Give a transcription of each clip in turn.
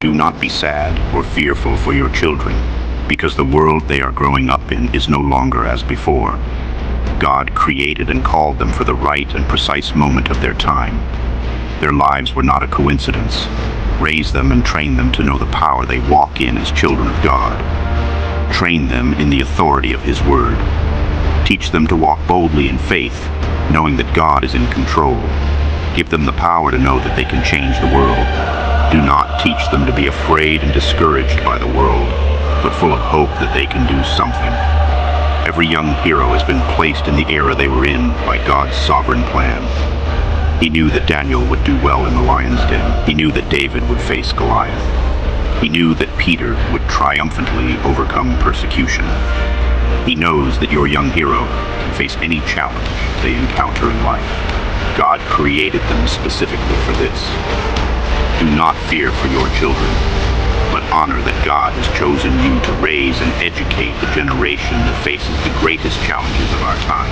Do not be sad or fearful for your children, because the world they are growing up in is no longer as before. God created and called them for the right and precise moment of their time. Their lives were not a coincidence. Raise them and train them to know the power they walk in as children of God. Train them in the authority of His Word. Teach them to walk boldly in faith, knowing that God is in control. Give them the power to know that they can change the world. Do not teach them to be afraid and discouraged by the world, but full of hope that they can do something. Every young hero has been placed in the era they were in by God's sovereign plan. He knew that Daniel would do well in the lion's den. He knew that David would face Goliath. He knew that Peter would triumphantly overcome persecution. He knows that your young hero can face any challenge they encounter in life. God created them specifically for this. Do not fear for your children, but honor that God has chosen you to raise and educate the generation that faces the greatest challenges of our time.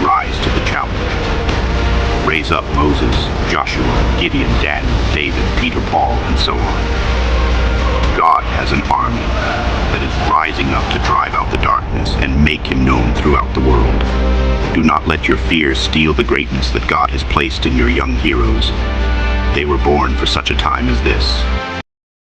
Rise to the challenge. Raise up Moses, Joshua, Gideon, Daniel, David, Peter, Paul, and so on. God has an army that is rising up to drive out the darkness and make Him known throughout the world. Do not let your fears steal the greatness that God has placed in your young heroes. They were born for such a time as this.